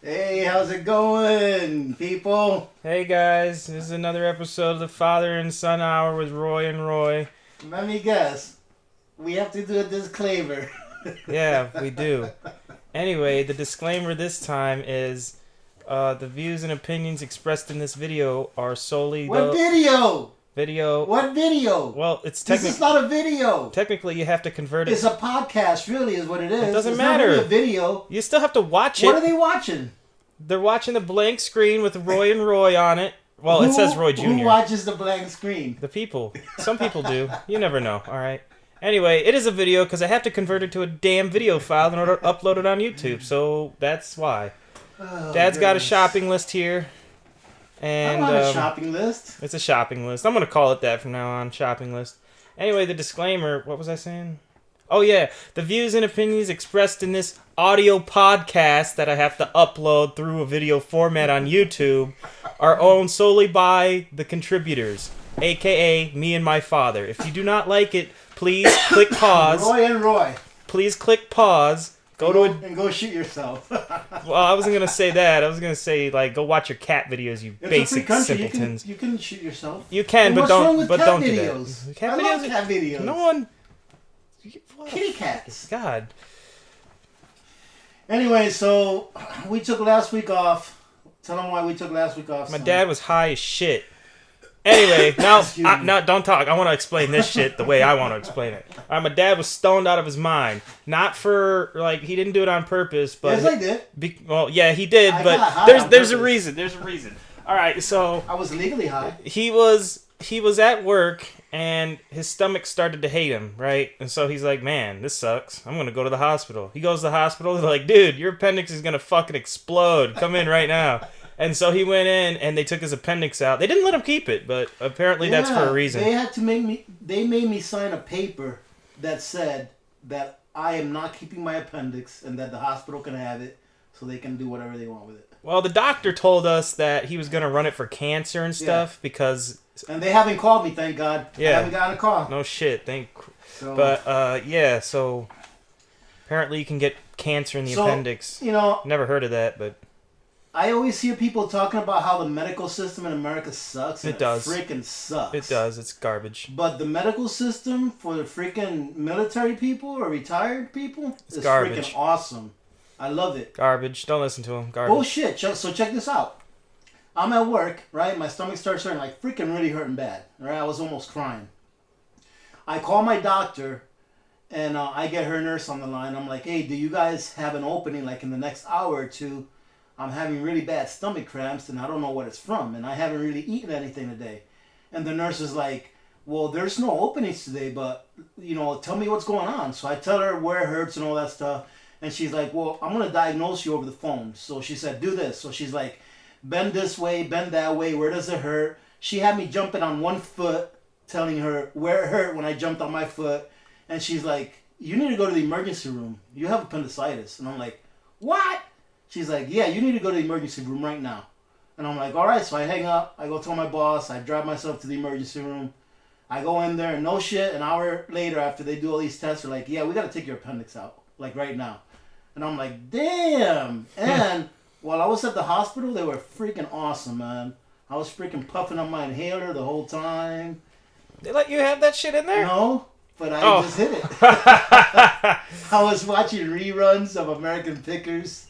Hey, how's it going, people? Hey guys, this is another episode of the Father and Son Hour with Roy and Roy. Let me guess. We have to do a disclaimer. Yeah, we do. Anyway, the disclaimer this time is the views and opinions expressed in this video are solely What the video? video. What video? Well, it's This is not a video. technically you have to convert It's it. a podcast, really, is what it is. It doesn't It's matter. Not really a video. You still have to watch What are it. they watching? They're watching the blank screen with Roy and Roy on it. Well, it says Roy Jr. Who watches the blank screen? The people. Some people do. You never know, alright? Anyway, it is a video because I have to convert it to a damn video file in order to upload it on YouTube, so that's why. Oh, Dad's got a goodness. shopping list here. And I'm on a shopping list. it's a shopping list. I'm going to call it that from now on, shopping list. Anyway, the disclaimer, what was I saying? Oh yeah, the views and opinions expressed in this audio podcast that I have to upload through a video format on YouTube are owned solely by the contributors, aka me and my father. If you do not like it, please click pause. Roy and Roy. Please click pause. Go shoot yourself. Well, I wasn't gonna say that. I was gonna say like go watch your cat videos, you It's basic a free country. simpletons. You can shoot yourself. You can, And but what's wrong don't. with But cat don't videos? do that. I love cat videos. No one. What Kitty cats. God. Anyway, so we took last week off. Tell them why we took last week off. My son. dad was high as shit. Anyway, now, Excuse me. now don't talk. I want to explain this shit the way I want to explain it. All right, my dad was stoned out of his mind. Not for like he didn't do it on purpose, but Yes, I did. well, yeah, he did. I But got high there's on there's a purpose. reason. There's a reason. All right, so I was legally high. he was at work and his stomach started to hate him, right? And so he's like, man, this sucks. I'm gonna go to the hospital. He goes to the hospital. They're like, dude, your appendix is gonna fucking explode. Come in right now. And so he went in and they took his appendix out. They didn't let him keep it, but apparently that's for a reason. They had to They made me sign a paper that said that I am not keeping my appendix and that the hospital can have it, so they can do whatever they want with it. Well, the doctor told us that he was gonna run it for cancer and stuff because And they haven't called me, thank God. Yeah. I haven't gotten a call. no shit, So, But yeah, so apparently you can get cancer in the appendix. You know, Never heard of that, but I always hear people talking about how the medical system in America sucks. And It does. Freaking sucks. it does. It's garbage. But the medical system for the freaking military people or retired people is garbage. freaking awesome. I love it. Garbage. Don't listen to him. Garbage. Bullshit. So check this out. I'm at work, right? My stomach starts hurting, like freaking really hurting bad. Right? I was almost crying. I call my doctor, and I get her nurse on the line. I'm like, hey, do you guys have an opening like in the next hour or two? I'm having really bad stomach cramps, and I don't know what it's from, and I haven't really eaten anything today. And the nurse is like, well, there's no openings today, but, you know, tell me what's going on. So I tell her where it hurts and all that stuff. And she's like, well, I'm going to diagnose you over the phone. So she said, do this. So she's like, bend this way, bend that way. Where does it hurt? She had me jumping on one foot, telling her where it hurt when I jumped on my foot. And she's like, you need to go to the emergency room. You have appendicitis. And I'm like, what? She's like, yeah, you need to go to the emergency room right now. And I'm like, all right. So I hang up. I go tell my boss. I drive myself to the emergency room. I go in there and no shit. An hour later after they do all these tests, they're like, yeah, we got to take your appendix out. Like right now. And I'm like, damn. And while I was at the hospital, they were freaking awesome, man. I was freaking puffing on my inhaler the whole time. They let you have that shit in there? No, but I Oh. just hit it. I was watching reruns of American Pickers.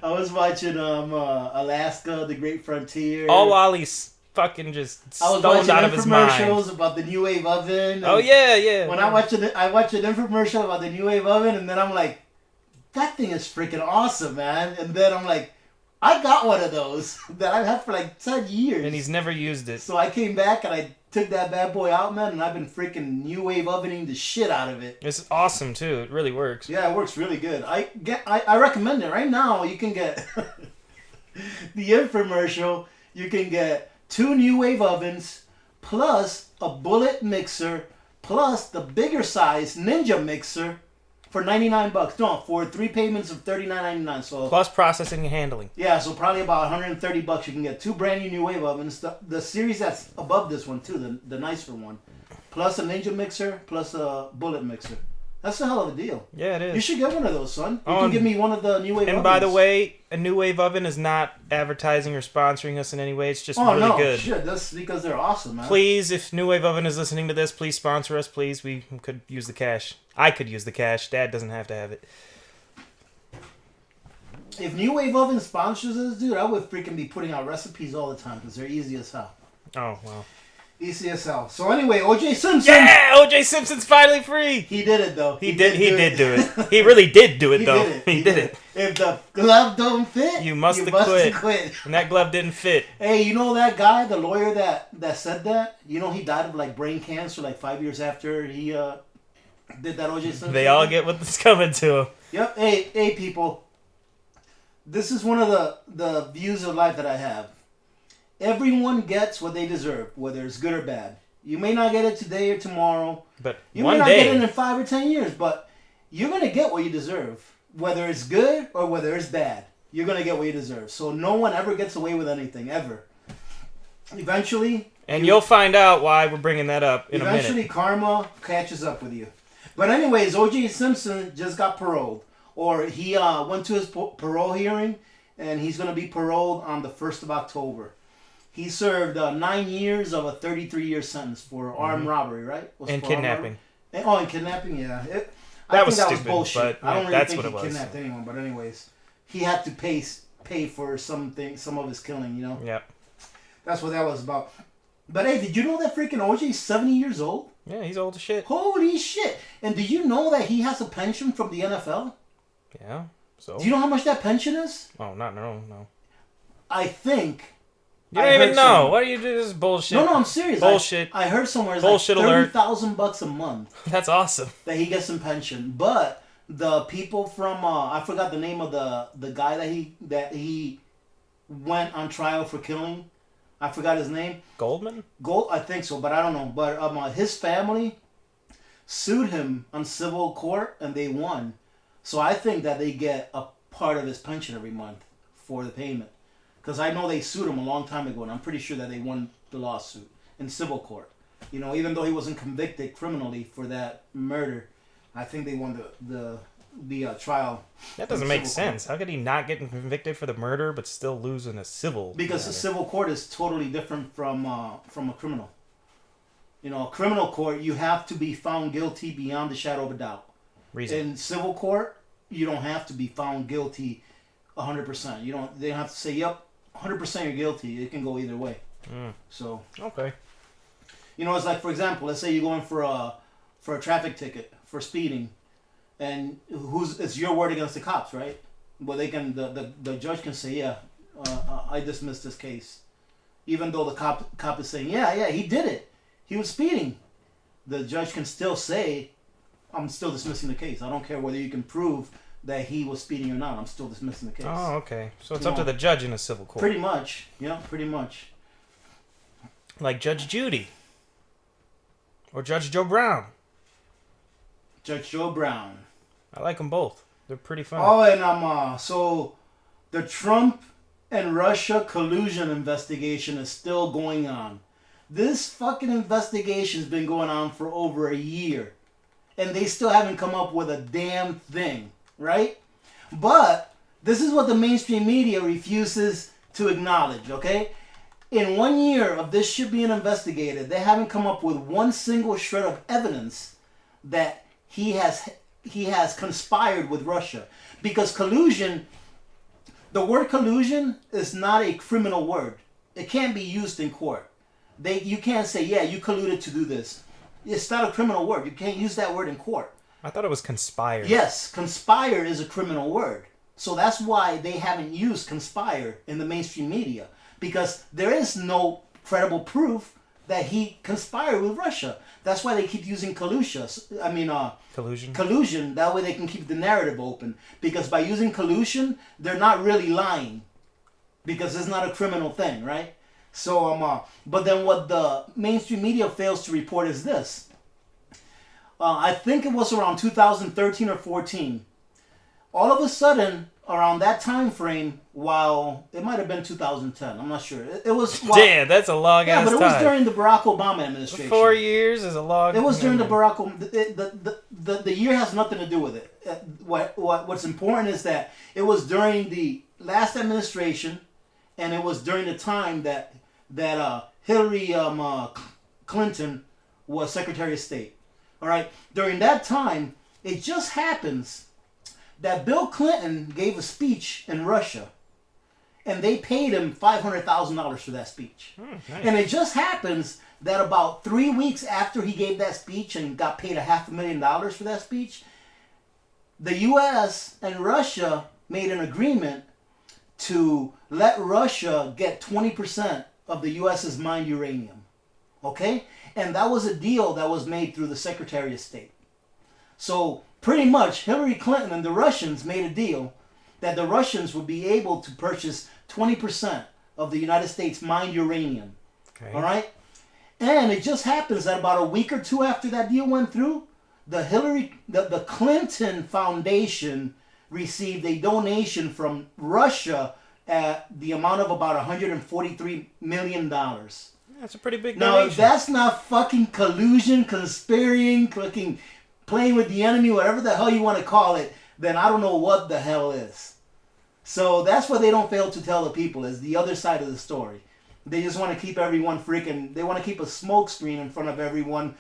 I was watching Alaska, The Great Frontier. All while he's fucking just I was stoned watching out of his mind. infomercials about the New Wave oven. Oh yeah, yeah. When I watched an infomercial about the New Wave oven, and then I'm like, that thing is freaking awesome, man. And then I'm like, I got one of those that I've had for like 10 years. And he's never used it. So I came back and I took that bad boy out, man, and I've been freaking New Wave ovening the shit out of it. It's awesome too. It really works. Yeah, it works really good. I recommend it. Right now, you can get the infomercial. You can get 2 New Wave ovens, plus a bullet mixer, plus the bigger size Ninja mixer for $99. No, for 3 payments of $39.99. So Plus processing and handling. yeah, so probably about $130. You can get 2 brand new Wave ovens. The series that's above this one too, the nicer one, plus a Ninja mixer, plus a bullet mixer. That's a hell of a deal. Yeah, it is. You should get one of those, son. You can give me one of the New Wave ovens. And by the way, a New Wave oven is not advertising or sponsoring us in any way. It's just really good. Shit, that's because they're awesome, man. Please, if New Wave Oven is listening to this, please sponsor us, please. We could use the cash. I could use the cash. Dad doesn't have to have it. If New Wave Oven sponsors us, dude, I would freaking be putting out recipes all the time because they're easy as hell. Oh, wow. Easy as hell. So anyway, O.J. Simpson. Yeah, O.J. Simpson's finally free. He did it though. He did do it. He really did do it though. He did it. If the glove don't fit, you must quit. And that glove didn't fit. Hey, you know that guy, the lawyer that said that? You know he died of like brain cancer like 5 years after he did that O.J. Simpson. They all get what's coming to them. Yep. Hey, people. This is one of the views of life that I have. Everyone gets what they deserve, whether it's good or bad. You may not get it today or tomorrow. But you one may not day, get it in 5 or 10 years, but you're going to get what you deserve. Whether it's good or whether it's bad, you're going to get what you deserve. So no one ever gets away with anything, ever. Eventually... And you'll find out why we're bringing that up in a minute. Eventually karma catches up with you. But anyways, O.J. Simpson just got paroled. Or he went to his parole hearing, and he's going to be paroled on the 1st of October. He served 9 years of a 33-year sentence for armed robbery, right? And kidnapping. And kidnapping, yeah. That was bullshit. But I don't really that's think what he it was. kidnapped anyone, but anyways. He had to pay for some of his killing, you know? Yep. That's what that was about. But hey, did you know that freaking OJ's 70 years old? Yeah, he's old as shit. Holy shit. And do you know that he has a pension from the NFL? Yeah, so? Do you know how much that pension is? Oh, no. I think... You don't even know. Why do you do this bullshit? No, I'm serious. Bullshit. I heard somewhere it's bullshit like $30,000 a month. That's awesome. That he gets in pension. But the people from I forgot the name of the guy that he went on trial for killing. I forgot his name. Goldman? I think so, but I don't know. But his family sued him on civil court and they won. So I think that they get a part of his pension every month for the payment. Because I know they sued him a long time ago, and I'm pretty sure that they won the lawsuit in civil court. You know, even though he wasn't convicted criminally for that murder, I think they won the trial. That doesn't make sense. How could he not get convicted for the murder but still lose in a civil? Because the civil court is totally different from a criminal. You know, a criminal court, you have to be found guilty beyond the shadow of a doubt. Reason. In civil court, you don't have to be found guilty 100%. They don't have to say, yep, 100% you're guilty. It can go either way. So okay, you know, it's like, for example, let's say you're going for a traffic ticket for speeding, and it's your word against the cops, right? Well, they can the judge can say, yeah, I dismiss this case, even though the cop is saying, yeah, he did it, he was speeding. The judge can still say, I'm still dismissing the case. I don't care whether you can prove that he was speeding or not. I'm still dismissing the case. Oh, okay. So it's up to the judge in a civil court. Pretty much. Yeah, pretty much. Like Judge Judy. Or Judge Joe Brown. Judge Joe Brown. I like them both. They're pretty fun. Oh, and so the Trump and Russia collusion investigation is still going on. This fucking investigation's been going on for over a year. And they still haven't come up with a damn thing. Right? But this is what the mainstream media refuses to acknowledge, okay? In 1 year of this shit being investigated, they haven't come up with one single shred of evidence that he has conspired with Russia. Because collusion, the word collusion is not a criminal word. It can't be used in court. You can't say, yeah, you colluded to do this. It's not a criminal word. You can't use that word in court. I thought it was conspire. Yes, conspire is a criminal word. So that's why they haven't used conspire in the mainstream media. Because there is no credible proof that he conspired with Russia. That's why they keep using collusion. Collusion. That way they can keep the narrative open. Because by using collusion, they're not really lying. Because it's not a criminal thing, right? So, but then what the mainstream media fails to report is this. I think it was around 2013 or 14. All of a sudden, around that time frame, while it might have been 2010, I'm not sure. It was. Damn, that's a long ass time. Yeah, but it was during the Barack Obama administration. 4 years is a long. It was during the Barack. the year has nothing to do with it. What's important is that it was during the last administration, and it was during the time that Hillary Clinton was Secretary of State. All right. During that time, it just happens that Bill Clinton gave a speech in Russia, and they paid him $500,000 for that speech. Nice. And it just happens that about 3 weeks after he gave that speech and got paid $500,000 for that speech, the U.S. and Russia made an agreement to let Russia get 20% of the U.S.'s mined uranium. Okay? And that was a deal that was made through the Secretary of State. So pretty much Hillary Clinton and the Russians made a deal that the Russians would be able to purchase 20% of the United States mined uranium. Okay. All right? And it just happens that about a week or two after that deal went through, the Clinton Foundation received a donation from Russia at the amount of about $143 million. That's a pretty big Now, donation. if that's not fucking collusion, conspiring, fucking playing with the enemy, whatever the hell you want to call it, then I don't know what the hell is. So that's what they don't fail to tell the people, is the other side of the story. They just want to keep everyone freaking, they want to keep a smoke screen in front of everyone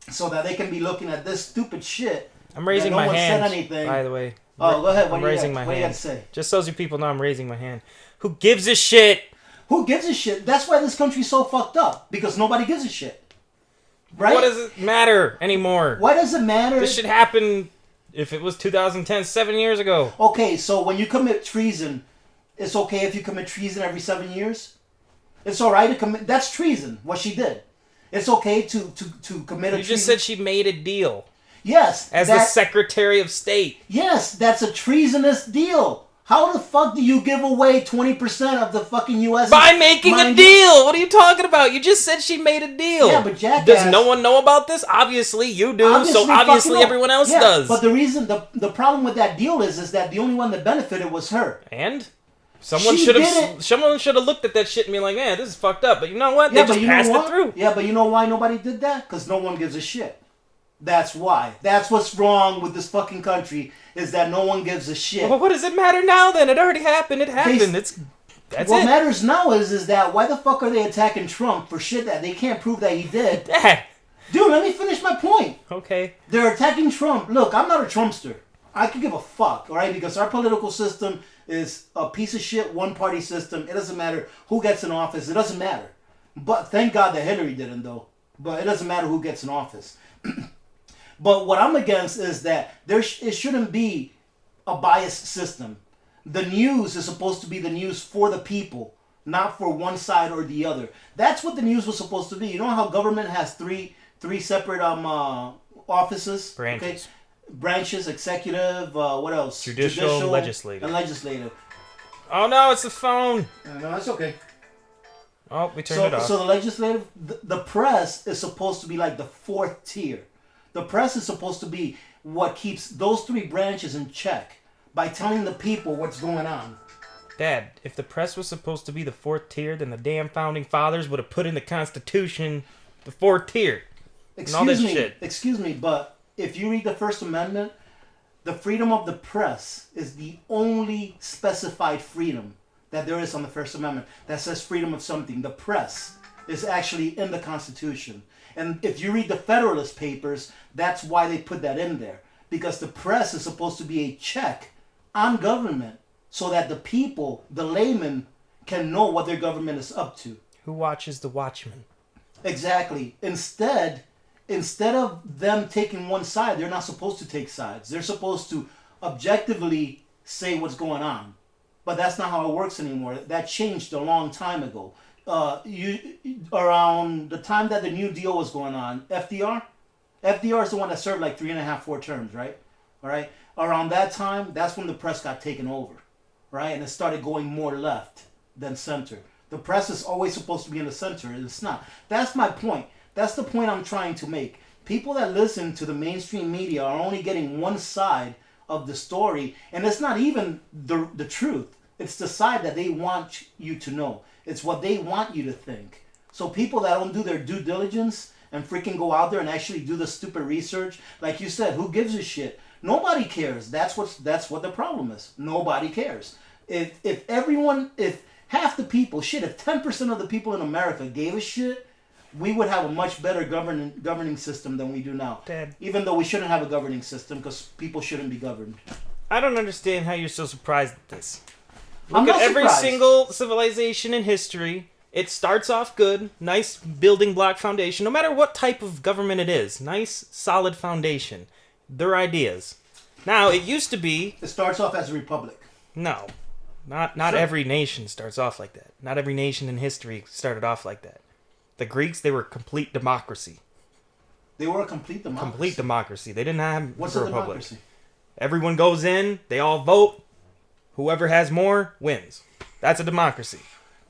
so that they can be looking at this stupid shit. I'm raising no my one hand, said anything. by the way. Oh, go ahead. What I'm do you raising got? my What do you got hand. to say? Just so you people know, I'm raising my hand. Who gives a shit? Who gives a shit? That's why this country's so fucked up. Because nobody gives a shit. Right? What does it matter anymore? Why does it matter? This should happen if it was 2010, 7 years ago. Okay, so when you commit treason, it's okay if you commit treason every 7 years? It's alright to commit... That's treason, what she did. It's okay to commit a treason. You just said she made a deal. Yes. As the Secretary of State. Yes, that's a treasonous deal. How the fuck do you give away 20% of the fucking U.S. By making a deal! What are you talking about? You just said she made a deal. Yeah, but jackass... Does no one know about this? Obviously you do, so obviously everyone else does. But the reason, the problem with that deal is that the only one that benefited was her. And? Someone should have looked at that shit and be like, man, this is fucked up. But you know what? They just passed it through. Yeah, but you know why nobody did that? Because no one gives a shit. That's why. That's what's wrong with this fucking country, is that no one gives a shit. Well, what does it matter now then? It already happened. It happened. What matters now is that why the fuck are they attacking Trump for shit that they can't prove that he did? Dad. Dude, let me finish my point. Okay. They're attacking Trump. Look, I'm not a Trumpster. I could give a fuck, all right? Because our political system is a piece of shit, one-party system. It doesn't matter who gets in office. It doesn't matter. But thank God that Hillary didn't, though. But it doesn't matter who gets in office. But what I'm against is that it shouldn't be a biased system. The news is supposed to be the news for the people, not for one side or the other. That's what the news was supposed to be. You know how government has three separate offices? Branches. Okay? Branches, executive, what else? Judicial, legislative. And legislative. Oh no, it's the phone. No, it's okay. Oh, we turned it off. So the legislative, the press is supposed to be like the fourth tier. The press is supposed to be what keeps those three branches in check by telling the people what's going on. Dad, if the press was supposed to be the fourth tier, then the damn founding fathers would have put in the Constitution the fourth tier. Excuse me, but if you read the First Amendment, the freedom of the press is the only specified freedom that there is on the First Amendment that says freedom of something. The press is actually in the Constitution. And if you read the Federalist Papers, that's why they put that in there. Because the press is supposed to be a check on government so that the people, the laymen, can know what their government is up to. Who watches the watchmen? Exactly. Instead of them taking one side, they're not supposed to take sides. They're supposed to objectively say what's going on. But that's not how it works anymore. That changed a long time ago. Around the time that the New Deal was going on, FDR is the one that served like 3.5, 4 terms, right? All right. Around that time, that's when the press got taken over, right? And it started going more left than center. The press is always supposed to be in the center, and it's not. That's my point. That's the point I'm trying to make. People that listen to the mainstream media are only getting one side of the story, and it's not even the truth. It's the side that they want you to know. It's what they want you to think. So people that don't do their due diligence and freaking go out there and actually do the stupid research. Like you said, who gives a shit? Nobody cares. That's what the problem is. Nobody cares. If half the people, shit, if 10% of the people in America gave a shit, we would have a much better governing system than we do now. Dad. Even though we shouldn't have a governing system because people shouldn't be governed. I don't understand how you're so surprised at this. I'm Look not at every surprised. single civilization in history. It starts off good, nice building block foundation, no matter what type of government it is. Nice, solid foundation. Their ideas. Now, it used to be... It starts off as a republic. No. Not Sure. every nation starts off like that. Not every nation in history started off like that. The Greeks, they were complete democracy. They were a complete democracy. Complete democracy. They didn't have What's a a republic. democracy? Everyone goes in, they all vote. Whoever has more wins. That's a democracy.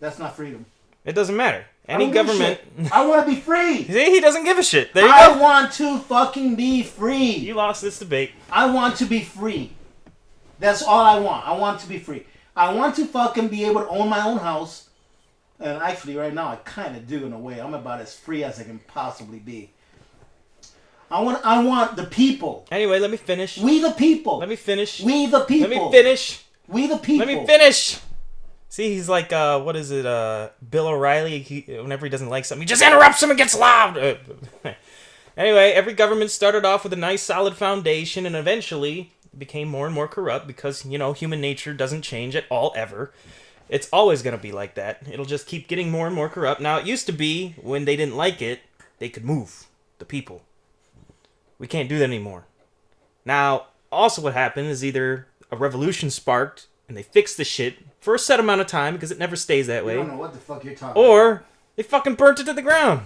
That's not freedom. It doesn't matter. I Any don't give a government. shit. I want to be free. See, he doesn't give a shit. There you I go. want to fucking be free. You lost this debate. I want to be free. That's all I want. I want to be free. I want to fucking be able to own my own house. And actually, right now, I kind of do in a way. I'm about as free as I can possibly be. I want the people. Anyway, let me finish. We the people. Let me finish. We the people. Let me finish. We the people. Let me finish. See, he's like, what is it, Bill O'Reilly? Whenever he doesn't like something, he just interrupts him and gets loud. Anyway, every government started off with a nice, solid foundation, and eventually became more and more corrupt because, human nature doesn't change at all, ever. It's always going to be like that. It'll just keep getting more and more corrupt. Now, it used to be, when they didn't like it, they could move the people. We can't do that anymore. Now, also what happened is either a revolution sparked, and they fixed the shit for a set amount of time, because it never stays that I way. don't know what the fuck you're talking about. Or they fucking burnt it to the ground.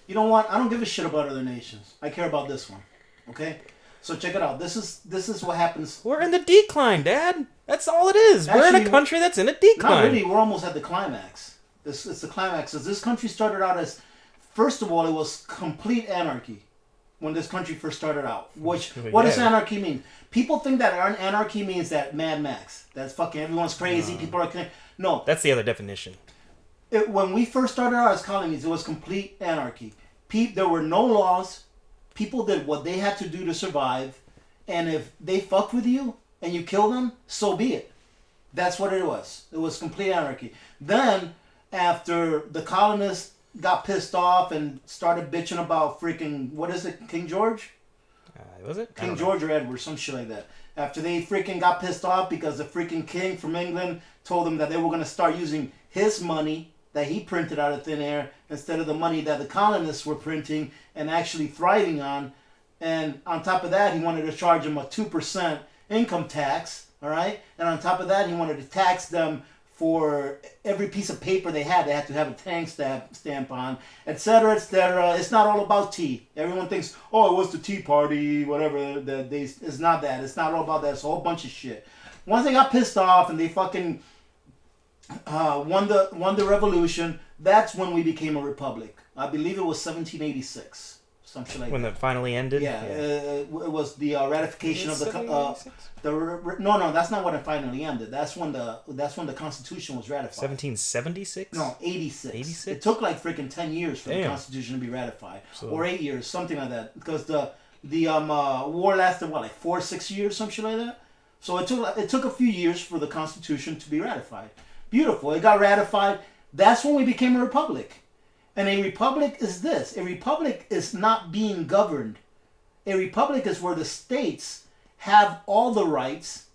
You know what? I don't give a shit about other nations. I care about this one. Okay? So check it out. This is what happens. We're in the decline, Dad. That's all it is. We're in a Actually, country that's in a decline. Not really. We're almost at the climax. It's the climax. As this country started out as, first of all, it was complete anarchy when this country first started out. What does anarchy mean? People think that anarchy means that Mad Max. That's fucking everyone's crazy. People are no. That's the other definition. When we first started out as colonies, it was complete anarchy. There were no laws. People did what they had to do to survive, and if they fucked with you and you killed them, so be it. That's what it was. It was complete anarchy. Then, after the colonists got pissed off and started bitching about freaking, what is it, King George? Was it? King George or Edward, some shit like that. After they freaking got pissed off because the freaking king from England told them that they were going to start using his money that he printed out of thin air instead of the money that the colonists were printing and actually thriving on. And on top of that, he wanted to charge them a 2% income tax, all right? And on top of that, he wanted to tax them for every piece of paper they had. They had to have a tank stamp on, etc., etc. It's not all about tea. Everyone thinks, oh, it was the Tea Party, whatever. It's not that. It's not all about that. It's a whole bunch of shit. Once they got pissed off and they fucking won the revolution, that's when we became a republic. I believe it was 1786. Some shit like when that. It finally ended? Yeah, it was the ratification of the... No, that's not when it finally ended. That's when the Constitution was ratified. 1776? No, 86. 86? It took like freaking 10 years for the Damn. Constitution to be ratified. So- Or 8 years, something like that. Because the war lasted, what, like 4 or 6 years, some shit like that? So it took a few years for the Constitution to be ratified. Beautiful. It got ratified. That's when we became a republic. And a republic is this. A republic is not being governed. A republic is where the states have all the rights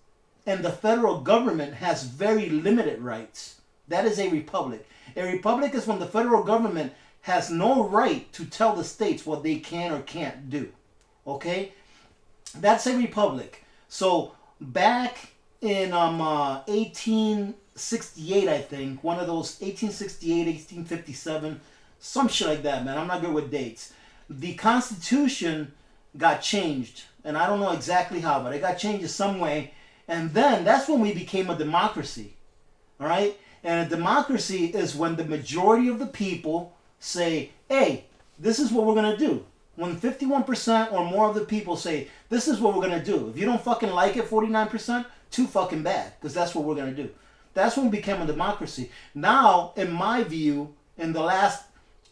and the federal government has very limited rights. That is a republic. A republic is when the federal government has no right to tell the states what they can or can't do. Okay? That's a republic. So back in 1868, I think, one of those 1868, 1857, some shit like that, man. I'm not good with dates. The Constitution got changed, and I don't know exactly how, but it got changed in some way. And then that's when we became a democracy. All right? And a democracy is when the majority of the people say, hey, this is what we're going to do. When 51% or more of the people say, this is what we're going to do. If you don't fucking like it, 49%, too fucking bad, because that's what we're going to do. That's when we became a democracy. Now, in my view, in the last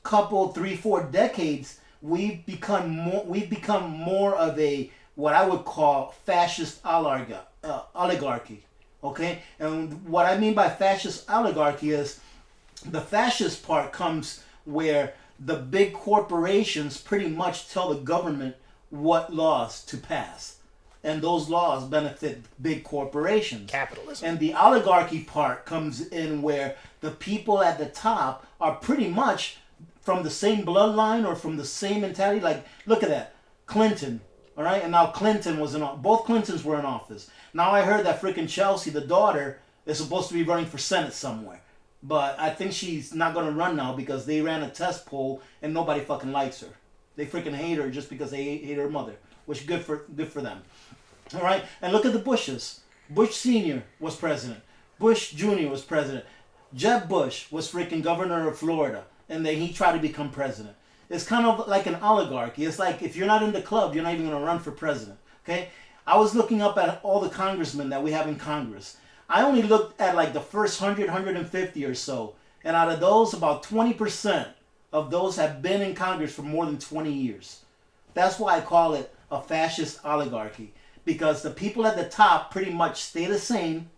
couple, 3, 4 decades, we've become more of a what I would call fascist oligarchy. Okay, and what I mean by fascist oligarchy is the fascist part comes where the big corporations pretty much tell the government what laws to pass. And those laws benefit big corporations. Capitalism. And the oligarchy part comes in where the people at the top are pretty much from the same bloodline or from the same mentality. Like, look at that. Clinton, all right? And now Clinton was both Clintons were in office. Now I heard that freaking Chelsea, the daughter, is supposed to be running for Senate somewhere. But I think she's not going to run now because they ran a test poll and nobody fucking likes her. They freaking hate her just because they hate her mother, which good for them. All right, and look at the Bushes. Bush Sr. was president. Bush Jr. was president. Jeb Bush was freaking governor of Florida, and then he tried to become president. It's kind of like an oligarchy. It's like if you're not in the club, you're not even going to run for president. Okay, I was looking up at all the congressmen that we have in Congress. I only looked at like the first 100, 150 or so, and out of those, about 20% of those have been in Congress for more than 20 years. That's why I call it a fascist oligarchy. Because the people at the top pretty much stay the same,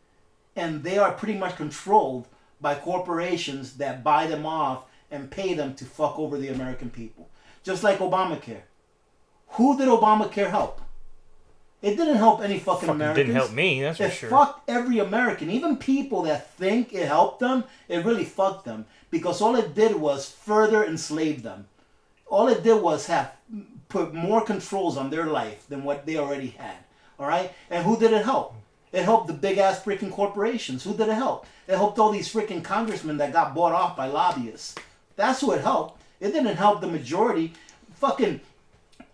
and they are pretty much controlled by corporations that buy them off and pay them to fuck over the American people. Just like Obamacare. Who did Obamacare help? It didn't help any fucking Americans. Didn't help me, that's for sure. It fucked every American. Even people that think it helped them, it really fucked them. Because all it did was further enslave them. All it did was put more controls on their life than what they already had. All right? And who did it help? It helped the big-ass freaking corporations. Who did it help? It helped all these freaking congressmen that got bought off by lobbyists. That's who it helped. It didn't help the majority. Fucking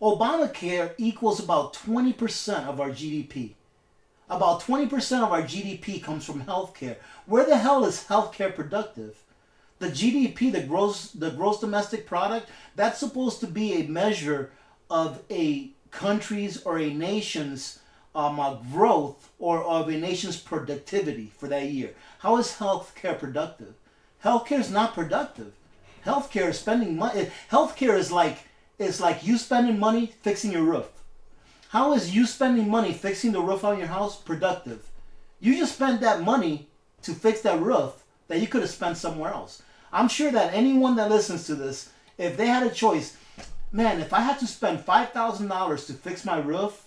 Obamacare equals about 20% of our GDP. About 20% of our GDP comes from healthcare. Where the hell is healthcare productive? The GDP, the gross domestic product, that's supposed to be a measure of a country's or a nation's growth or of a nation's productivity for that year. How is healthcare productive? Healthcare is not productive. Healthcare is spending money. Healthcare is like you spending money fixing your roof. How is you spending money fixing the roof on your house productive? You just spent that money to fix that roof that you could have spent somewhere else. I'm sure that anyone that listens to this, if they had a choice, man, if I had to spend $5,000 to fix my roof,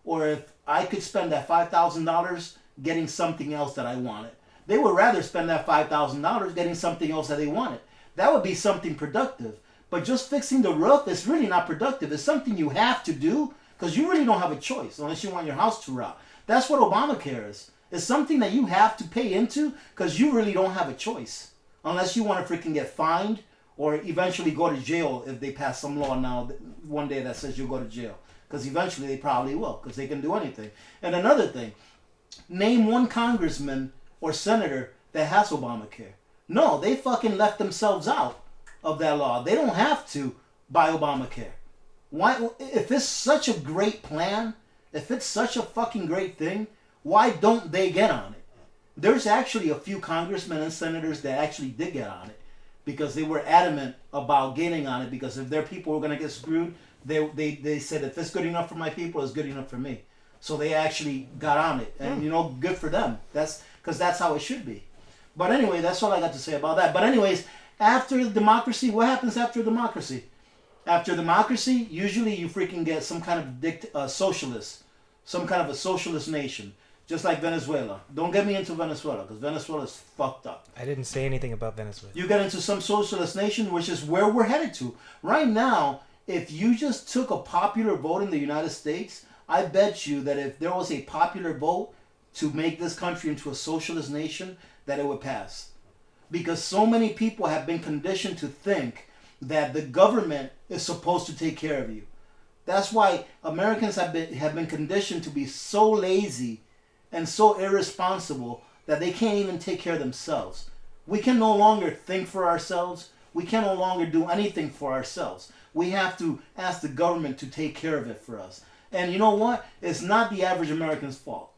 or if I could spend that $5,000 getting something else that I wanted, they would rather spend that $5,000 getting something else that they wanted. That would be something productive. But just fixing the roof is really not productive. It's something you have to do because you really don't have a choice unless you want your house to rot. That's what Obamacare is. It's something that you have to pay into because you really don't have a choice unless you want to freaking get fined or eventually go to jail if they pass some law now one day that says you'll go to jail. Because eventually they probably will because they can do anything. And another thing, name one congressman or senator that has Obamacare. No, they fucking left themselves out of that law. They don't have to buy Obamacare. Why? If it's such a great plan, if it's such a fucking great thing, why don't they get on it? There's actually a few congressmen and senators that actually did get on it because they were adamant about getting on it because if their people were going to get screwed, they said, if it's good enough for my people, it's good enough for me. So they actually got on it. And, you know, good for them. That's because that's how it should be. But anyway, that's all I got to say about that. But anyways, after democracy, what happens after democracy? After democracy, usually you freaking get some kind of socialist, some kind of a socialist nation. Just like Venezuela. Don't get me into Venezuela, because Venezuela is fucked up. I didn't say anything about Venezuela. You get into some socialist nation, which is where we're headed to. Right now, if you just took a popular vote in the United States, I bet you that if there was a popular vote to make this country into a socialist nation, that it would pass. Because so many people have been conditioned to think that the government is supposed to take care of you. That's why Americans have been conditioned to be so lazy and so irresponsible that they can't even take care of themselves. We can no longer think for ourselves. We can no longer do anything for ourselves. We have to ask the government to take care of it for us. And you know what? It's not the average American's fault.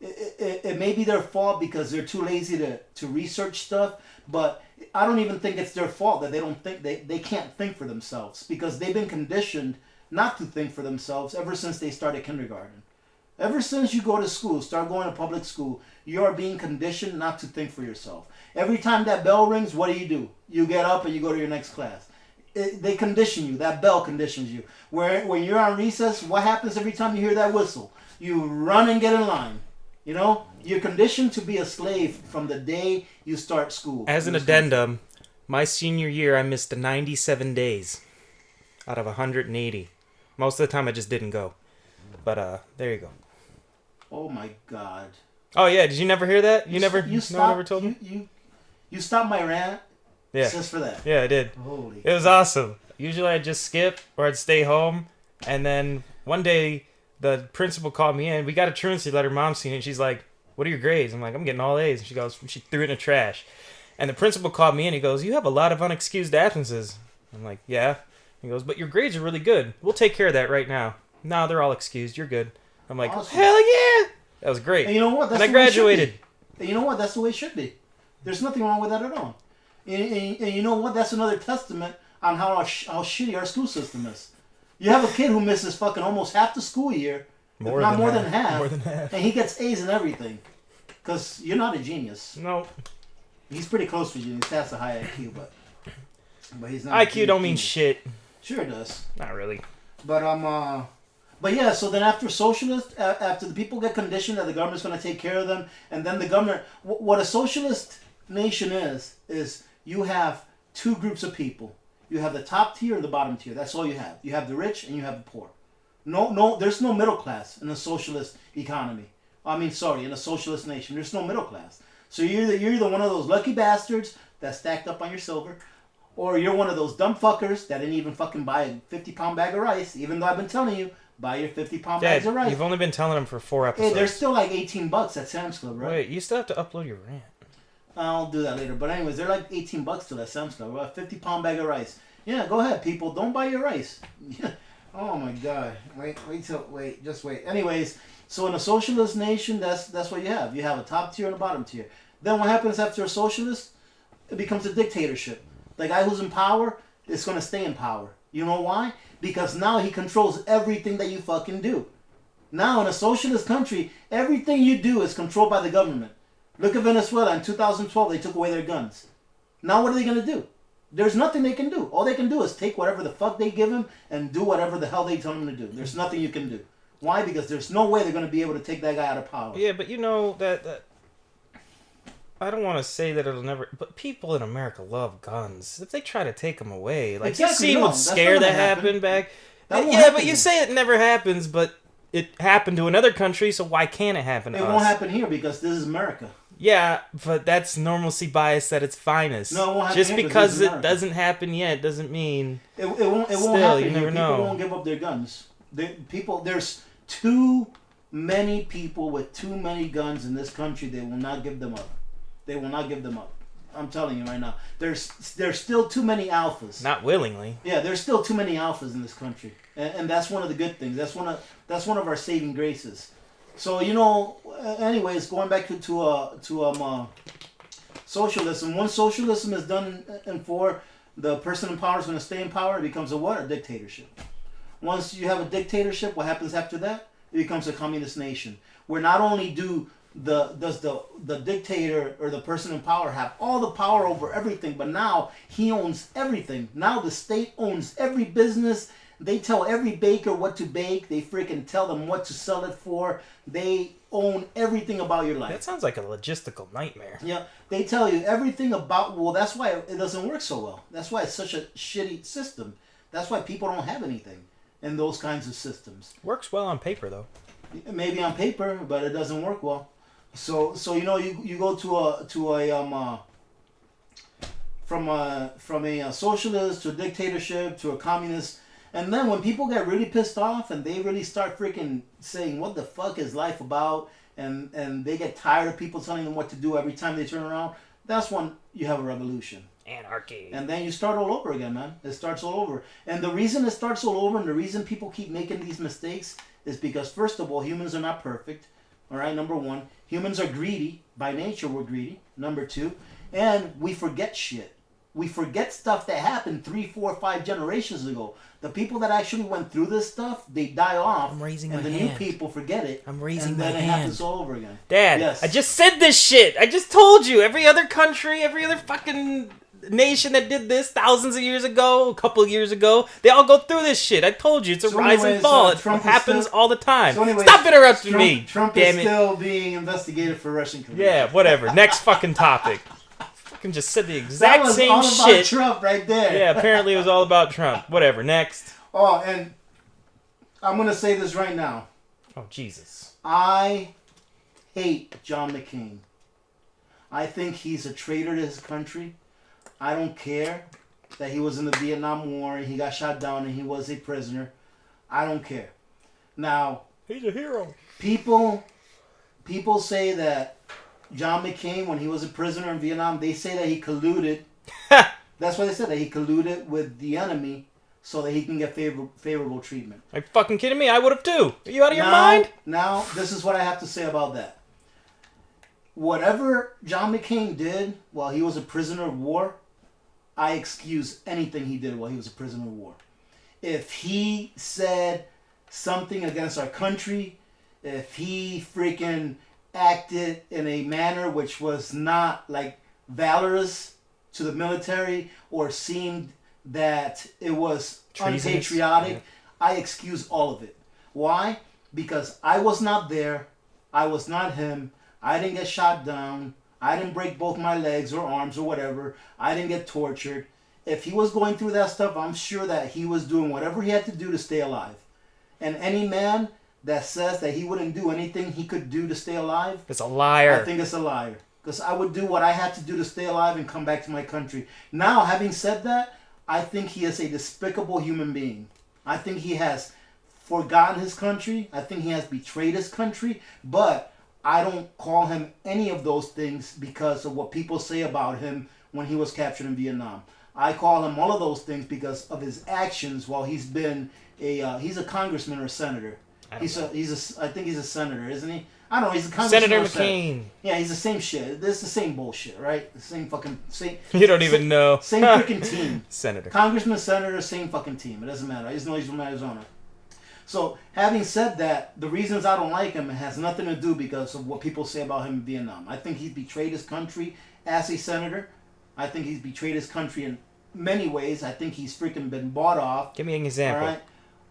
it may be their fault because they're too lazy to research stuff, but I don't even think it's their fault that they don't think they can't think for themselves, because they've been conditioned not to think for themselves ever since they started kindergarten. Ever since you go to school, start going to public school, you are being conditioned not to think for yourself. Every time that bell rings, what do? You get up and you go to your next class. They condition you. That bell conditions you. When you're on recess, what happens every time you hear that whistle? You run and get in line. You know, you're conditioned to be a slave from the day you start school. As an addendum, my senior year, I missed 97 days out of 180. Most of the time, I just didn't go. But there you go. Oh my God. Oh yeah, did you never hear that? No one ever told me. You stopped my rant. Yeah. Just for that. Yeah, I did. Holy. It was awesome. Usually I'd just skip or I'd stay home, and then one day the principal called me in. We got a truancy letter. Mom seen it. And she's like, "What are your grades?" I'm like, "I'm getting all A's." And she threw it in the trash. And the principal called me in. He goes, "You have a lot of unexcused absences." I'm like, "Yeah." He goes, "But your grades are really good. We'll take care of that right now." "No, they're all excused. You're good." I'm like, awesome. "Hell yeah!" That was great. And you know what? I graduated. And you know what? That's the way it should be. There's nothing wrong with that at all. And you know what? That's another testament on how shitty our school system is. You have a kid who misses fucking almost half the school year, more than half, and he gets A's in everything. Because you're not a genius. No. He's pretty close to genius. That's a high IQ, but he's not. IQ don't mean shit. Sure it does. Not really. But yeah, so then after after the people get conditioned that the government's going to take care of them, and then the government, what a socialist nation is you have two groups of people. You have the top tier and the bottom tier. That's all you have. You have the rich and you have the poor. No, there's no middle class in a socialist economy. In a socialist nation. There's no middle class. So you're either one of those lucky bastards that's stacked up on your silver, or you're one of those dumb fuckers that didn't even fucking buy a 50-pound bag of rice, even though I've been telling you, buy your 50-pound bags of rice. You've only been telling them for 4 episodes. Hey, they're still like $18 at Sam's Club, right? Wait, you still have to upload your rant. I'll do that later. But anyways, they're like $18 still at Sam's Club. A 50-pound bag of rice. Yeah, go ahead, people. Don't buy your rice. Oh my God. Just wait. Anyways, so in a socialist nation, that's what you have. You have a top tier and a bottom tier. Then what happens after a socialist? It becomes a dictatorship. The guy who's in power is going to stay in power. You know why? Because now he controls everything that you fucking do. Now in a socialist country, everything you do is controlled by the government. Look at Venezuela. In 2012, they took away their guns. Now what are they going to do? There's nothing they can do. All they can do is take whatever the fuck they give them and do whatever the hell they tell them to do. There's nothing you can do. Why? Because there's no way they're going to be able to take that guy out of power. Yeah, but you know that I don't want to say that it'll never, but people in America love guns. If they try to take them away, like exactly, you see what scare that happened back. But you say it never happens, but it happened to another country, so why can't it happen to us? It won't happen here because this is America. Yeah, but that's normalcy bias at its finest. No, it won't happen just here because it doesn't happen yet doesn't mean it won't still, happen. You never know. People won't give up their guns. There's too many people with too many guns in this country. They will not give them up. They will not give them up. I'm telling you right now. There's still too many alphas. Not willingly. Yeah, there's still too many alphas in this country, and that's one of the good things. That's one of our saving graces. So anyways, going back to socialism. Once socialism is done and for the person in power is going to stay in power, it becomes a dictatorship. Once you have a dictatorship, what happens after that? It becomes a communist nation, where not only does the dictator or the person in power have all the power over everything, but now he owns everything. Now the state owns every business. They tell every baker what to bake. They freaking tell them what to sell it for. They own everything about your life. That sounds like a logistical nightmare. Yeah, they tell you everything about. Well, that's why it doesn't work so well. That's why it's such a shitty system. That's why people don't have anything in those kinds of systems. Works well on paper, though. Maybe on paper, but it doesn't work well. So you go from a socialist to a dictatorship to a communist. And then when people get really pissed off and they really start freaking saying, what the fuck is life about? And they get tired of people telling them what to do every time they turn around, that's when you have a revolution. Anarchy. And then you start all over again, man. It starts all over. And the reason it starts all over and the reason people keep making these mistakes is because, first of all, humans are not perfect. All right, number one. Humans are greedy. By nature, we're greedy. Number two. And we forget shit. We forget stuff that happened 3, 4, 5 generations ago. The people that actually went through this stuff, they die off. I'm raising and my the hand. new people forget it. I'm raising and my then it hand. happens all over again. Dad, Yes. I just said this shit. I just told you. Every other country, every other fucking nation that did this thousands of years ago, a couple of years ago, they all go through this shit. I told you. It's a So rise and anyways, fall. It Trump is happens still- all the time. So anyways, Stop interrupting me. Trump damn is it. still being investigated for Russian collusion. Yeah, whatever. Next fucking topic. Fucking just said the That exact was same all about shit. Trump right there. Yeah, apparently it was all about Trump. Whatever. Next. Oh, and I'm going to say this right now. Oh, Jesus. I hate John McCain. I think he's a traitor to his country. I don't care that he was in the Vietnam War and he got shot down and he was a prisoner. I don't care. Now, He's a hero. people say that John McCain, when he was a prisoner in Vietnam, they say that he colluded. That's why they said that he colluded with the enemy so that he can get favorable treatment. Are you fucking kidding me? I would have too. Are you out of your mind? Now, this is what I have to say about that. Whatever John McCain did while he was a prisoner of war, I excuse anything he did while he was a prisoner of war. If he said something against our country, if he freaking acted in a manner which was not like valorous to the military or seemed that it was Treasonous. unpatriotic, Yeah. I excuse all of it. Why? Because I was not there. I was not him. I didn't get shot down. I didn't break both my legs or arms or whatever. I didn't get tortured. If he was going through that stuff, I'm sure that he was doing whatever he had to do to stay alive. And any man that says that he wouldn't do anything he could do to stay alive, It's a liar. I think it's a liar. Because I would do what I had to do to stay alive and come back to my country. Now, having said that, I think he is a despicable human being. I think he has forgotten his country. I think he has betrayed his country. But I don't call him any of those things because of what people say about him when he was captured in Vietnam. I call him all of those things because of his actions while he's been he's a congressman or a senator. I think he's a senator, isn't he? I don't know. He's a congressman. Senator or a senator. McCain. Yeah, he's the same shit. This is the same bullshit, right? The same fucking same. You don't even know. Same freaking team. Senator. Congressman, senator, same fucking team. It doesn't matter. I just know he's from Arizona. So, having said that, the reasons I don't like him has nothing to do because of what people say about him in Vietnam. I think he's betrayed his country as a senator. I think he's betrayed his country in many ways. I think he's freaking been bought off. Give me an example. All right.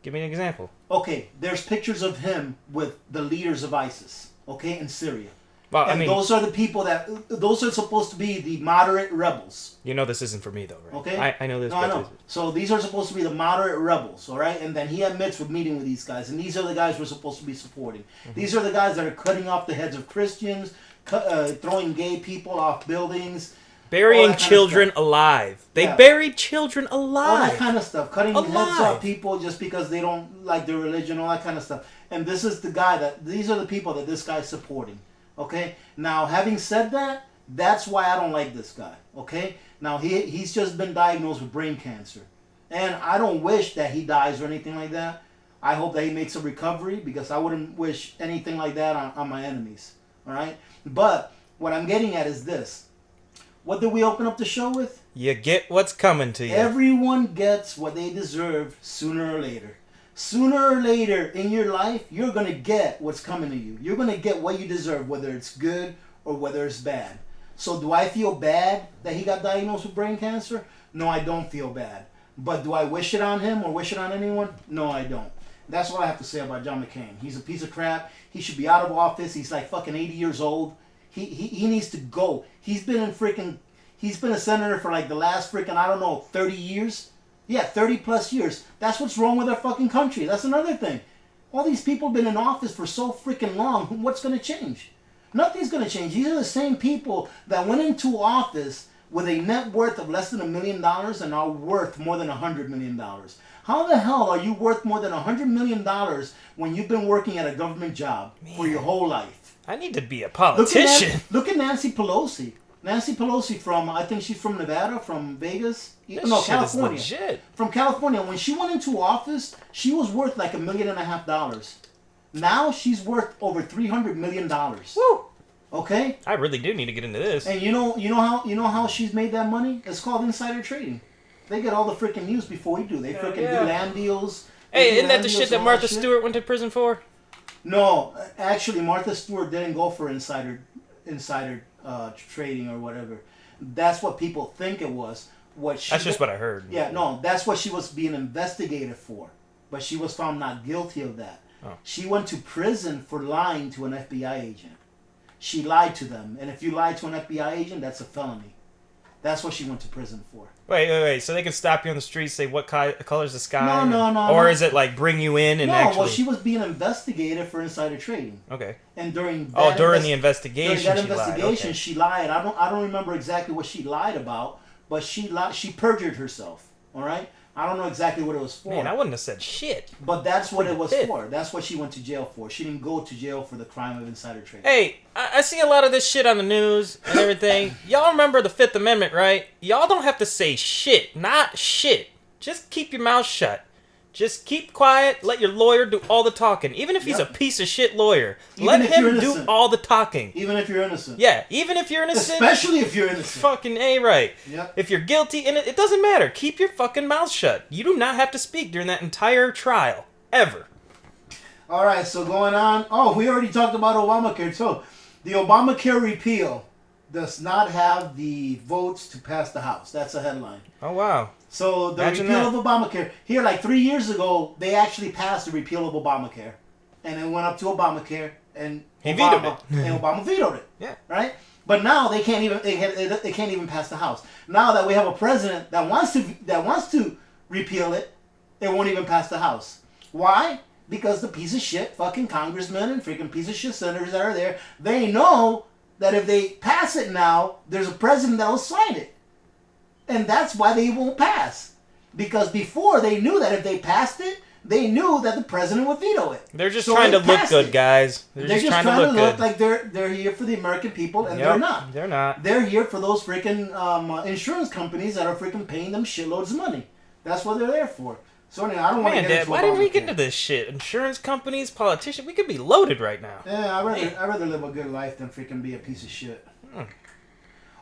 Give me an example. Okay, there's pictures of him with the leaders of ISIS, okay, in Syria. Well, And I mean, those are the people those are supposed to be the moderate rebels. you know this isn't for me though, right? Okay. I know this. No, I but know. So these are supposed to be the moderate rebels, all right? And then he admits with meeting with these guys, and these are the guys we're supposed to be supporting. Mm-hmm. These are the guys that are cutting off the heads of Christians, throwing gay people off buildings, all Burying that kind of children stuff. alive. They Yeah. buried children all alive. that kind of stuff, cutting heads Alive. off people just because they don't like their religion, all that kind of stuff. And this is the guy these are the people that this guy's supporting. Okay. Now, having said that, that's why I don't like this guy. Okay. Now he's just been diagnosed with brain cancer, and I don't wish that he dies or anything like that. I hope that he makes a recovery because I wouldn't wish anything like that on my enemies. All right. But what I'm getting at is this. What did we open up the show with? You get what's coming to you. Everyone gets what they deserve sooner or later. Sooner or later in your life, you're going to get what's coming to you. You're going to get what you deserve, whether it's good or whether it's bad. So do I feel bad that he got diagnosed with brain cancer? No, I don't feel bad. But do I wish it on him or wish it on anyone? No, I don't. That's what I have to say about John McCain. He's a piece of crap. He should be out of office. He's like fucking 80 years old. He needs to go. He's been a senator for like the last freaking, I don't know, 30 years? Yeah, 30 plus years. That's what's wrong with our fucking country. That's another thing. All these people have been in office for so freaking long. What's going to change? Nothing's going to change. These are the same people that went into office with a net worth of less than $1 million and are worth more than $100 million. How the hell are you worth more than $100 million when you've been working at a government job for your whole life? I need to be a politician. Look at Nancy Pelosi. Nancy Pelosi from, I think she's from Nevada, from Vegas. This No, shit is California. legit. From California. When she went into office, she was worth like $1.5 million. Now she's worth over $300 million. Woo! Okay? I really do need to get into this. And you know how she's made that money? It's called insider trading. They get all the freaking news before we do. They freaking do land deals. Hey, isn't that the shit that Martha Stewart went to prison for? No, actually, Martha Stewart didn't go for insider trading or whatever. That's what people think it was. That's just what I heard. Yeah, no, that's what she was being investigated for. But she was found not guilty of that. Oh. She went to prison for lying to an FBI agent. She lied to them. And if you lie to an FBI agent, that's a felony. That's what she went to prison for. Wait. So they can stop you on the street, say what color's the sky? No. Or is it like bring you in and actually... No, well, she was being investigated for insider trading. Okay. And during the investigation, she lied. I don't remember exactly what she lied about, but she perjured herself. All right. I don't know exactly what it was for. Man, I wouldn't have said shit. But that's what it was for. That's what she went to jail for. She didn't go to jail for the crime of insider trading. Hey, I see a lot of this shit on the news and everything. Y'all remember the Fifth Amendment, right? Y'all don't have to say shit. Not shit. Just keep your mouth shut. Just keep quiet. Let your lawyer do all the talking. Even if he's a piece of shit lawyer. Let him do all the talking. Even if you're innocent. Yeah, even if you're innocent. Especially if you're innocent. Fucking A right. Yep. If you're guilty, and it doesn't matter. Keep your fucking mouth shut. You do not have to speak during that entire trial. Ever. All right, so going on. Oh, we already talked about Obamacare, too. The Obamacare repeal does not have the votes to pass the House. That's a headline. Oh, wow. So the repeal of Obamacare. Here, like 3 years ago, they actually passed the repeal of Obamacare. And it went up to Obamacare, and Obama vetoed it. Yeah. Right? But now they can't even they can't even pass the House. Now that we have a president that wants to repeal it, it won't even pass the House. Why? Because the piece of shit fucking congressmen and freaking piece of shit senators that are there, they know that if they pass it now, there's a president that will sign it. And that's why they won't pass. Because before they knew that if they passed it, they knew that the president would veto it. They're just trying to look good, guys. They're just trying to look like they're here for the American people, and they're not. They're not. They're here for those freaking insurance companies that are freaking paying them shitloads of money. That's what they're there for. So anyway, I don't want to get into why didn't we get into this shit? Insurance companies, politicians, we could be loaded right now. Yeah, I'd rather live a good life than freaking be a piece of shit.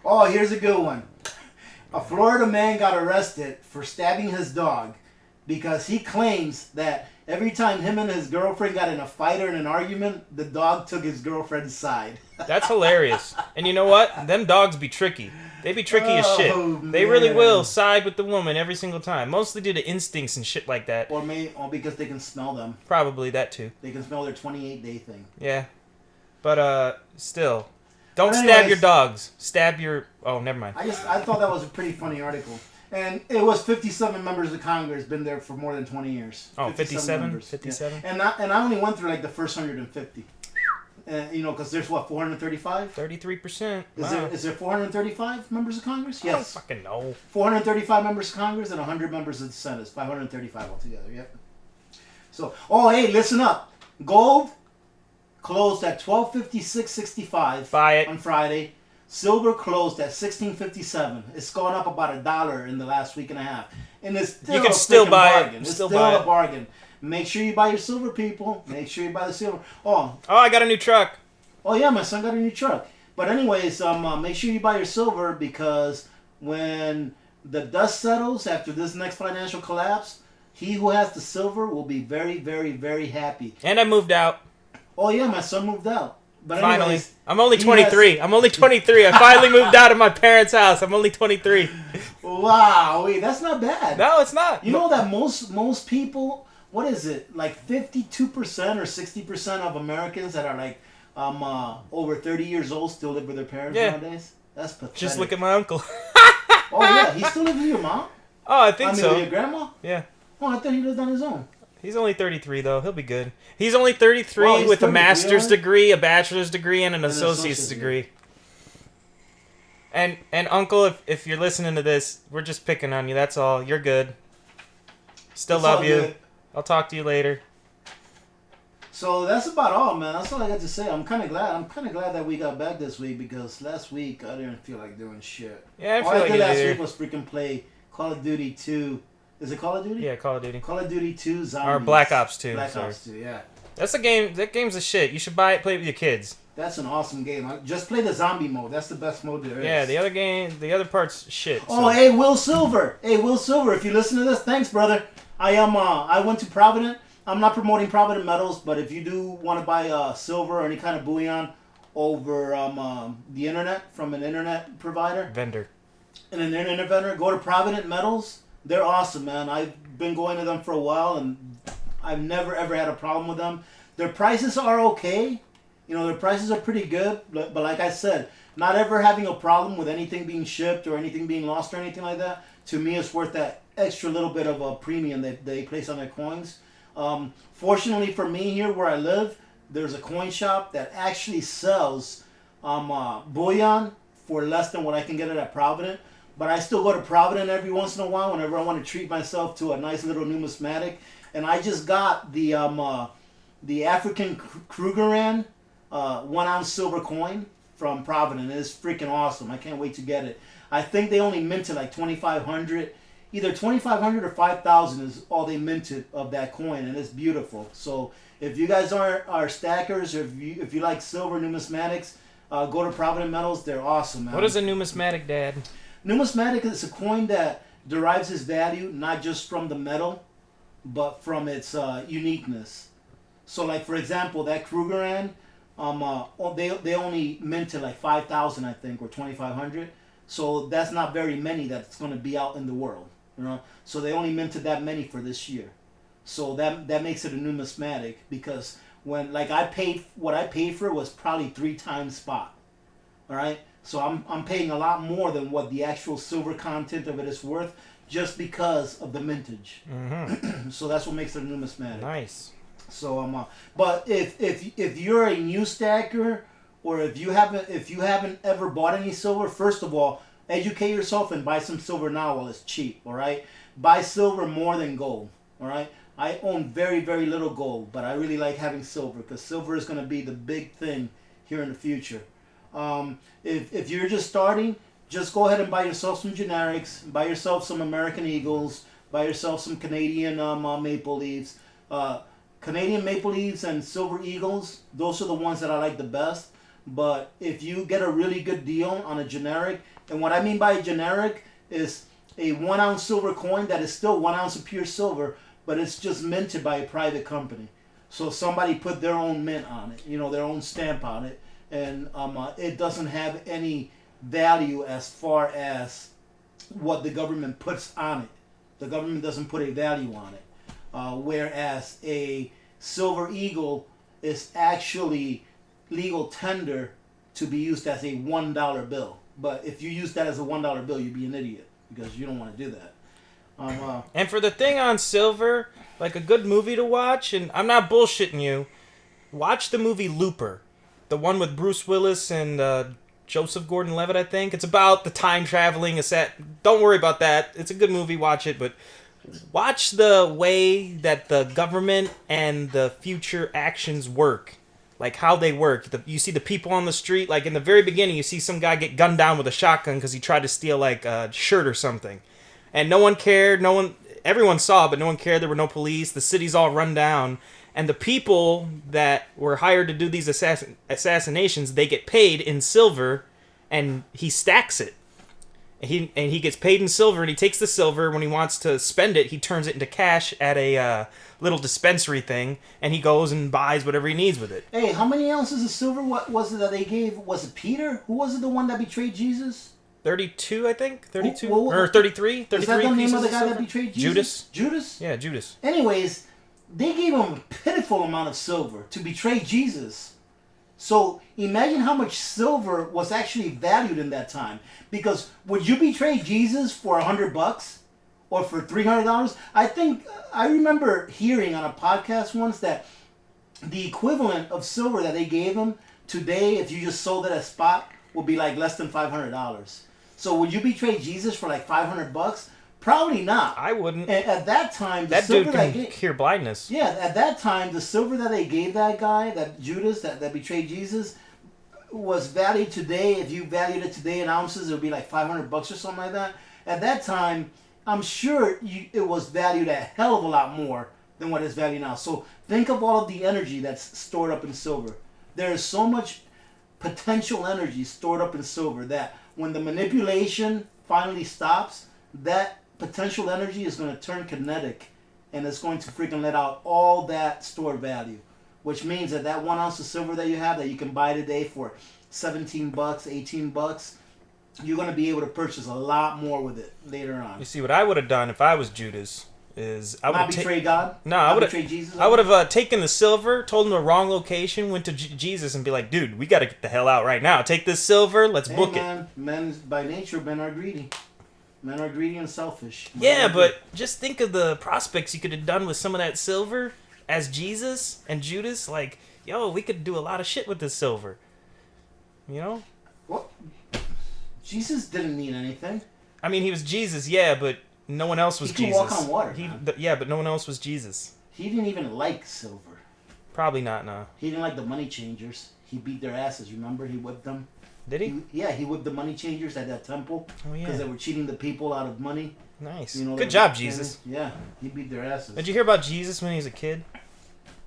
Oh, here's a good one. A Florida man got arrested for stabbing his dog because he claims that every time him and his girlfriend got in a fight or in an argument, the dog took his girlfriend's side. That's hilarious. And you know what? Them dogs be tricky. They be tricky as shit. Man. They really will side with the woman every single time. Mostly due to instincts and shit like that. Or because they can smell them. Probably that too. They can smell their 28-day thing. Yeah. But, still. Don't stab your dogs. Stab your... Oh, never mind. I thought that was a pretty funny article. And it was 57 members of Congress been there for more than 20 years. Oh, 57? 57? Yeah. And I only went through like the first 150. Because there's what, 435? 33%. Wow. Is there 435 members of Congress? Yes. I don't fucking know. 435 members of Congress and 100 members of the Senate. 535 altogether, yep. So, hey, listen up. Gold closed at $12.56.65 on Friday. Silver closed at $16.57. It's gone up about $1 in the last week and a half, and it's still you can still buy bargain. it. It's still a bargain. Make sure you buy your silver, people. Make sure you buy the silver. Oh, I got a new truck. Oh yeah, my son got a new truck. But anyways, make sure you buy your silver because when the dust settles after this next financial collapse, he who has the silver will be very, very, very happy. And I moved out. Oh yeah, my son moved out. But finally, anyways, I'm only 23. I'm only 23. I finally moved out of my parents' house. I'm only 23. Wow, wait, that's not bad. No, it's not. You know that most people, what is it, like 52% or 60% of Americans that are like over 30 years old still live with their parents nowadays? That's pathetic. Just look at my uncle. Oh yeah, he still lives with your mom? Oh, I think so. With your grandma? Yeah. Oh, I thought he lived on his own. He's only 33, though. He'll be good. He's only 33 with a master's degree, a bachelor's degree, and an associate's degree. And Uncle, if you're listening to this, we're just picking on you. That's all. You're good. Still love you. Good. I'll talk to you later. So that's about all, man. That's all I got to say. I'm kind of glad that we got back this week because last week I didn't feel like doing shit. Yeah, all I did last week was freaking play Call of Duty 2. Is it Call of Duty? Yeah, Call of Duty. Call of Duty 2 Zombies. Or Black Ops 2. Black Ops 2, yeah. That's a game. That game's a shit. You should buy it, play it with your kids. That's an awesome game. Just play the zombie mode. That's the best mode there is. Yeah, the other game, the other part's shit. Oh, hey, Will Silver. Hey, Will Silver, if you listen to this, thanks, brother. I went to Provident. I'm not promoting Provident Metals, but if you do want to buy silver or any kind of bullion over the internet from an internet provider, Vendor. and an internet vendor, go to Provident Metals. They're awesome, man. I've been going to them for a while, and I've never, ever had a problem with them. Their prices are okay. You know, their prices are pretty good, but like I said, not ever having a problem with anything being shipped or anything being lost or anything like that, to me, it's worth that extra little bit of a premium that they place on their coins. Fortunately for me here where I live, there's a coin shop that actually sells bullion for less than what I can get it at Provident. But I still go to Provident every once in a while whenever I want to treat myself to a nice little numismatic. And I just got the African Krugerrand 1 ounce silver coin from Provident. It's freaking awesome. I can't wait to get it. I think they only minted like 2,500. Either 2,500 or 5,000 is all they minted of that coin, and it's beautiful. So if you guys are stackers, or if you like silver numismatics, go to Provident Metals. They're awesome, man. What is a numismatic, Dad? Numismatic is a coin that derives its value not just from the metal, but from its uniqueness. So, like for example, that Krugerrand, they only minted like 5,000, I think, or 2,500. So that's not very many that's going to be out in the world, you know. So they only minted that many for this year. So that makes it a numismatic, because when what I paid for it was probably 3 times spot. All right. So I'm paying a lot more than what the actual silver content of it is worth, just because of the mintage. Mm-hmm. So that's what makes it a numismatic. Nice. So but if you're a new stacker, or if you haven't ever bought any silver, first of all, educate yourself and buy some silver now while it's cheap. All right, buy silver more than gold. All right, I own very, very little gold, but I really like having silver, because silver is going to be the big thing here in the future. If you're just starting, just go ahead and buy yourself some generics, buy yourself some American Eagles, buy yourself some Canadian Maple Leafs. Canadian Maple Leafs and Silver Eagles, those are the ones that I like the best. But if you get a really good deal on a generic, and what I mean by generic is a 1 ounce silver coin that is still 1 ounce of pure silver, but it's just minted by a private company. So somebody put their own mint on it, you know, their own stamp on it, and it doesn't have any value as far as what the government puts on it. The government doesn't put a value on it. Whereas a Silver Eagle is actually legal tender to be used as a $1 bill. But if you use that as a $1 bill, you'd be an idiot, because you don't want to do that. And for the thing on silver, like a good movie to watch, and I'm not bullshitting you, watch the movie Looper. The one with Bruce Willis and Joseph Gordon-Levitt, I think. It's about the time traveling. Don't worry about that. It's a good movie. Watch it, but watch the way that the government and the future actions work. Like how they work. You see the people on the street, like in the very beginning, you see some guy get gunned down with a shotgun because he tried to steal like a shirt or something. And no one cared. Everyone saw, but no one cared. There were no police. The city's all run down. And the people that were hired to do these assassinations, they get paid in silver, and he stacks it. And he gets paid in silver, and he takes the silver. When he wants to spend it, he turns it into cash at a little dispensary thing, and he goes and buys whatever he needs with it. Hey, how many ounces of silver what was it that they gave? Was it Peter? Who was it, the one that betrayed Jesus? 32, I think? 32? Well, or 33? 33 is that the name pieces of the guy silver? that betrayed Jesus? Judas. Judas? Yeah, Judas. Anyways, they gave him a pitiful amount of silver to betray Jesus. So imagine how much silver was actually valued in that time. Because would you betray Jesus for $100 or for $300? I remember hearing on a podcast once that the equivalent of silver that they gave him today, if you just sold it at spot, would be like less than $500. So would you betray Jesus for like $500? Probably not. I wouldn't. And at that time, the That silver dude can cure blindness. yeah, at that time, the silver that they gave that guy, that Judas, that betrayed Jesus, was valued today. If you valued it today in ounces, it would be like $500 or something like that. At that time, I'm sure it was valued a hell of a lot more than what it's valued now. So think of all of the energy that's stored up in silver. There is so much potential energy stored up in silver that when the manipulation finally stops, that potential energy is going to turn kinetic and it's going to freaking let out all that stored value. Which means that that 1 ounce of silver that you have that you can buy today for $17, $18, you're going to be able to purchase a lot more with it later on. You see, what I would have done if I was Judas is I would Not betray God? No, I would have betray Jesus? I would have taken the silver, told him the wrong location, went to Jesus and be like, dude, we got to get the hell out right now. Take this silver, let's book it. Men, by nature, men are greedy. Men are greedy and selfish. Yeah, but just think of the prospects you could have done with some of that silver as Jesus and Judas. Like, yo, we could do a lot of shit with this silver. You know? What? Jesus didn't need anything. I mean, he was Jesus, yeah, but no one else was He could Jesus. walk on water. Yeah, but no one else was Jesus. He didn't even like silver. Probably not, no. He didn't like the money changers. He beat their asses, remember? He whipped them. Did he? Yeah, he whipped the money changers at that temple. Oh, yeah. Because they were cheating the people out of money. Nice. You know, Good job, Jesus. Yeah, he beat their asses. Did you hear about Jesus when he was a kid?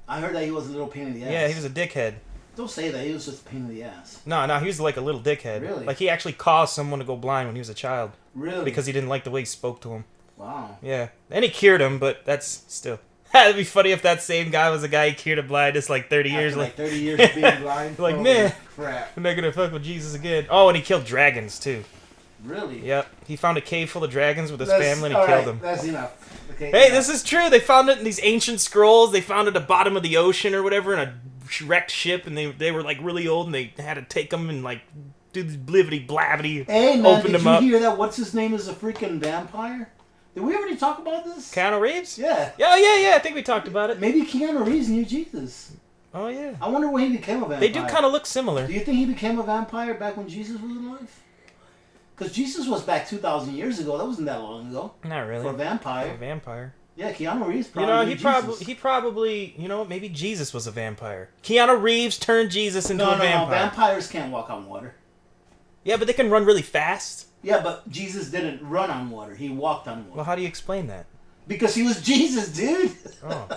I heard that he was a little pain in the ass. Yeah, he was a dickhead. Don't say that. He was just a pain in the ass. No, he was like a little dickhead. Really? Like, he actually caused someone to go blind when he was a child. Really? Because he didn't like the way he spoke to him. Wow. Yeah. And he cured him, but that's still... It'd be funny if that same guy was the guy he cured a blindness like 30 years After, later. like 30 years of being blind. Like, Holy man. crap. I'm not gonna fuck with Jesus again. Oh, and he killed dragons, too. Really? Yep. He found a cave full of dragons with his family and he all killed right, them. That's enough. Okay. Hey, enough. this is true. They found it in these ancient scrolls. They found it at the bottom of the ocean or whatever in a wrecked ship, and they were like really old, and they had to take them and like do this blibbity blabbity. Hey man, open did them you up. hear that? What's his name is a freaking vampire? Did we already talk about this? Keanu Reeves? Yeah. Yeah. I think we talked about it. Maybe Keanu Reeves knew Jesus. Oh yeah. I wonder when he became a vampire. They do kind of look similar. Do you think he became a vampire back when Jesus was alive? Because Jesus was back 2,000 years ago. That wasn't that long ago. Not really. For a vampire. A vampire. Yeah, Keanu Reeves You probably know, knew Jesus. he probably, you know, maybe Jesus was a vampire. Keanu Reeves turned Jesus into a vampire. No, vampires can't walk on water. Yeah, but they can run really fast. Yeah, but Jesus didn't run on water. He walked on water. Well, how do you explain that? Because he was Jesus, dude. Oh.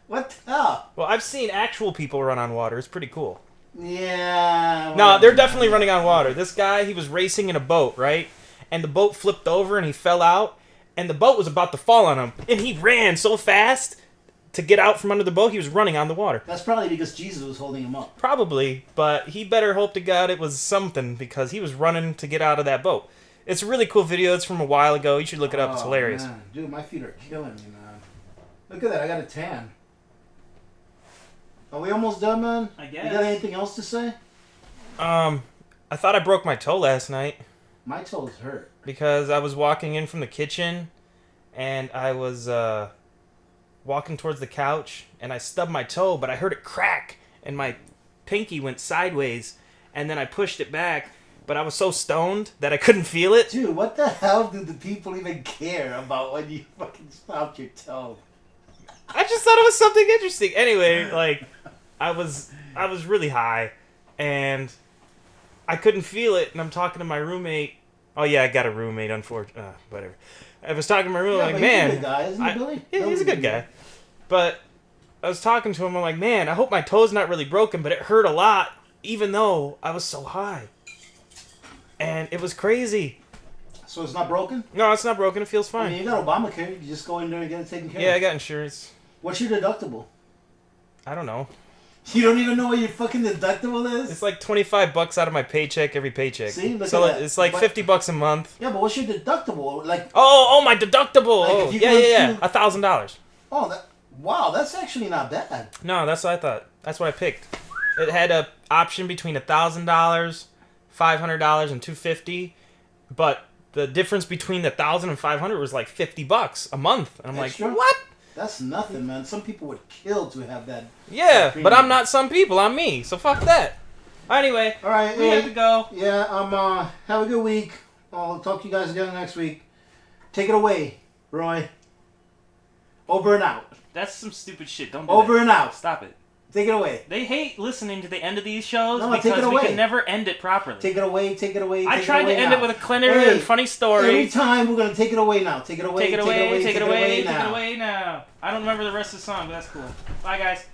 What the hell? Well, I've seen actual people run on water. It's pretty cool. Yeah. No, they're definitely running on water. This guy, he was racing in a boat, right? And the boat flipped over and he fell out. And the boat was about to fall on him. And he ran so fast to get out from under the boat, he was running on the water. That's probably because Jesus was holding him up. Probably, but he better hope to God it was something because he was running to get out of that boat. It's a really cool video. It's from a while ago. You should look it up. It's hilarious. Man. Dude, my feet are killing me, man. Look at that. I got a tan. Are we almost done, man? I guess. You got anything else to say? I thought I broke my toe last night My toes hurt. because I was walking in from the kitchen and I was walking towards the couch and I stubbed my toe, but I heard it crack and my pinky went sideways and then I pushed it back, but I was so stoned that I couldn't feel it. Dude, what the hell do the people even care about when you fucking stopped your toe? I just thought it was something interesting. Anyway, like I was really high and I couldn't feel it and I'm talking to my roommate. Oh yeah, I got a roommate, unfortunately. Whatever. I was talking to my roommate, like, man. He's a good guy, isn't he, Billy? Yeah, he's a good guy. But I was talking to him, I'm like, man, I hope my toe's not really broken, but it hurt a lot, even though I was so high. And it was crazy. So it's not broken? No, it's not broken. It feels I fine. mean, you got Obamacare. You just go in there and get it taken care Yeah, I of. got insurance. What's your deductible? I don't know. You don't even know what your fucking deductible is? It's like $25 out of my paycheck every paycheck. See, look so at that. it's like But- $50 a month. Yeah, but what's your deductible? Like, Oh, my deductible. Like, Oh, if you yeah. go to- $1,000. oh, wow, that's actually not bad. No, that's what I thought. That's what I picked. It had a option between $1,000, $500, and $250, but the difference between the $1,000 and $500 was like $50 a month. And I'm Extra? like, what? That's nothing, man. Some people would kill to have that. Yeah, Premium. but I'm not some people. I'm me. So fuck that. Anyway, All right, we have to go. Yeah, have a good week. I'll talk to you guys again next week. Take it away, Roy. Over and out. That's some stupid shit. Don't Over and out. Stop it. Take it away. They hate listening to the end of these shows No, take because it we away. can never end it properly. Take it away. Take it away. I take tried it away to end now. it with a clever and funny story. Every time we're gonna take it away now. Take it away. Take it away, take it away, take now. it away now. I don't remember the rest of the song, but that's cool. Bye, guys.